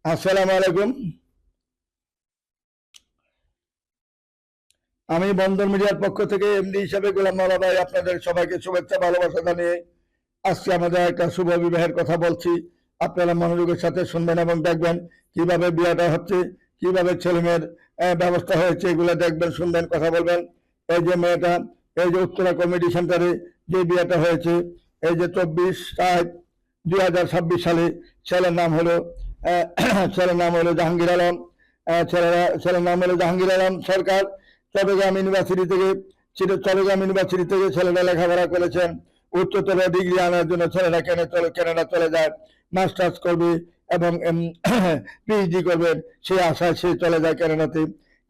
আসসালামু আলাইকুম। আমি বন্দর মিডিয়ার পক্ষ থেকে এমডি হিসাবে গোলাম মাওলা ভাই আপনাদের সবাইকে শুভেচ্ছা ভালোবাসা জানিয়ে আজকে আমাদের একটা শুভ বিবাহের কথা বলছি। আপনারা মনোযোগের সাথে শুনবেন এবং দেখবেন কিভাবে বিয়েটা হচ্ছে, কিভাবে ছেলে মেয়ের ব্যবস্থা হয়েছে, এগুলো দেখবেন, শুনবেন, কথা বলবেন। এই যে মেয়েটা, এই যে উত্তরা কমিটি সেন্টারে যে বিয়েটা হয়েছে, এই যে 24/7/2026 সালে ছেলের নাম হলো ছেলের নাম হলো জাহাঙ্গীর আলম। ছেলের নাম হলো জাহাঙ্গীর আলম সরকার। চট্টগ্রাম ইউনিভার্সিটি থেকে ছেলেরা লেখাপড়া করেছেন। উচ্চতর ডিগ্রি আনার জন্য ছেলেরা কানাডা চলে যায়, মাস্টার্স করবে এবং পিএইচডি করবেন সেই আশায় সে চলে যায়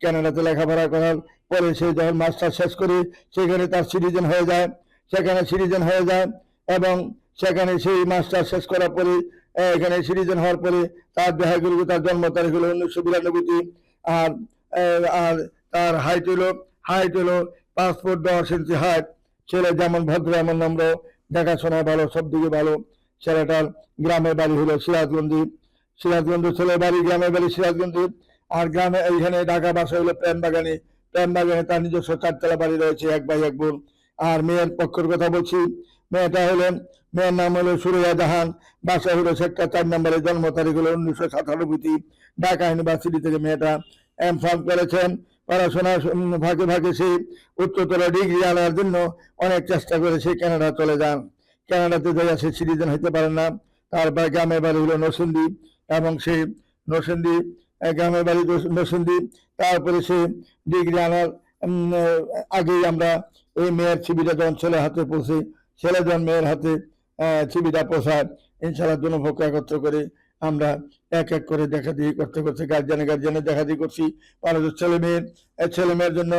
কানাডাতে লেখাপড়া করার পরে সে যখন মাস্টার শেষ করে সেখানে তার সিটিজেন হয়ে যায় এবং সেখানে সেই মাস্টার শেষ করার পরে এখানে সিটিজেন হওয়ার পরে তার দেহাগুলো, তার জন্ম তারিখ হলো 1992। আর আর তার হাইট হলো 5 ফুট 10 ইঞ্চি হাইট। ছেলে যেমন ভদ্র এমন নম্র, দেখাশোনা ভালো, সব দিকে ভালো। ছেলেটার গ্রামের বাড়ি হলো সিরাজগঞ্জ ছেলের বাড়ি, গ্রামের বাড়ি সিরাজগঞ্জ। আর গ্রামে এইখানে ঢাকা বাসা হলো প্রেমবাগানে তার নিজস্ব 4 তলা বাড়ি রয়েছে, 1 ভাই 1 বোন। আর মেয়ের পক্ষের কথা বলছি, মেয়ের নাম হলো সুরাইয়া জাহান, বাসা হলো সেক্টর 4 নম্বরে, জন্ম তারিখ হলো 1997। ঢাকা ইউনিভার্সিটি থেকে মেয়েটা এমফার্ম করেছেন। পড়াশোনা ভাগে ভাগে সে উচ্চতর ডিগ্রি আনার জন্য অনেক চেষ্টা করে সে কানাডা চলে যান। কানাডাতে যাইয়া সে সিটিজেন হইতে পারে না। তার গ্রামের বাড়ি হলো নরসিংদী এবং সে নরসিংদী গ্রামের বাড়ি নরসিংদী। তারপরে সে ডিগ্রি আনার আগেই আমরা এই মেয়ের ছবিটা যখন ছেলে যখন মেয়ের হাতে ছবিটা পৌঁছায়, ইনশাল্লাহ দুপক্ষ একত্র করে আমরা এক এক করে দেখা দিয়ে করতে গার্জিয়ানে দেখা দিয়ে করছি। ছেলে মেয়ের জন্য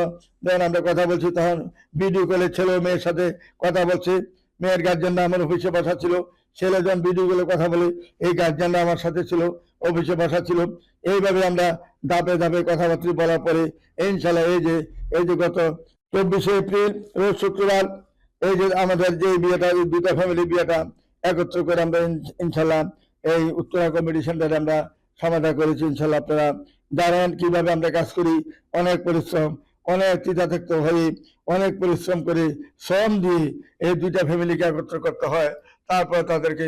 যখন আমরা কথা বলছি তখন ভিডিও কলে ছেলে মেয়ের সাথে কথা বলছে। মেয়ের গার্জিয়ানরা আমার অফিসে বসা ছিল। ছেলে যখন ভিডিও কলে কথা বলে এই গার্জিয়ানরা আমার সাথে ছিল, অফিসে বসা ছিল। এইভাবে আমরা ধাপে ধাপে কথাবার্তা বলার পরে ইনশাল্লাহ এই যে গত 24শে এপ্রিল রোজ শুক্রবার এই যে আমাদের যে বিয়েটা, এই দুটা ফ্যামিলি বিয়েটা একত্র করে আমরা ইনশাল্লাহ এই উত্তরা কমিটি সেন্টারে আমরা সমাধা করেছি। ইনশাল্লাহ আপনারা জানেন কিভাবে আমরা কাজ করি। অনেক পরিশ্রম, অনেক চিন্তাযুক্ত হয়ে, অনেক পরিশ্রম করে, শ্রম দিয়ে এই দুইটা ফ্যামিলিকে একত্র করতে হয়। তারপর তাদেরকে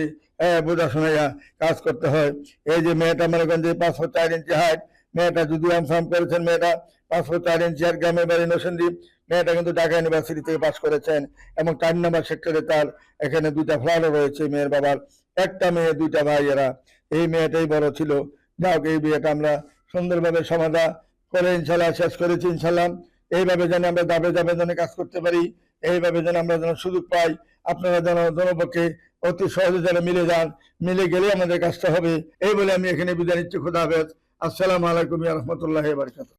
বোঝাশোনায় কাজ করতে হয়। এই যে মেয়েটা মনে করেন যে 5 ফুট 4 ইঞ্চি হাইট, মেয়েটা যদি আনফার্ম করেছেন, মেয়েটা 5 ফুট 4 ইঞ্চি আর গ্রামের বাড়ি নরসিংদী। মেয়েটা কিন্তু ঢাকা ইউনিভার্সিটি থেকে পাস করেছেন এবং 4 নম্বর সেক্টরে তার এখানে 2টা ফ্ল্যাটও রয়েছে। মেয়ের বাবার 1টা মেয়ে 2টা ভাই, এরা এই মেয়েটাই বড় ছিল। যাক, এই বিয়েটা আমরা সুন্দরভাবে সমাধা করে ইনশাল্লাহ শেষ করেছি। ইনশাল্লাহ এইভাবে যেন আমরা ধাপে ধাপে যেন কাজ করতে পারি, এইভাবে যেন আমরা যেন সুযোগ পাই, আপনারা যেন দোনোপক্ষে অতি সহজে যেন মিলে গেলে আমাদের কাজটা হবে। এই বলে আমি এখানে বিদায় নিচ্ছি। খুদা হাফেজ। আসসালামু আলাইকুম ওয়া রাহমাতুল্লাহি ওয়া বারাকাতুহু।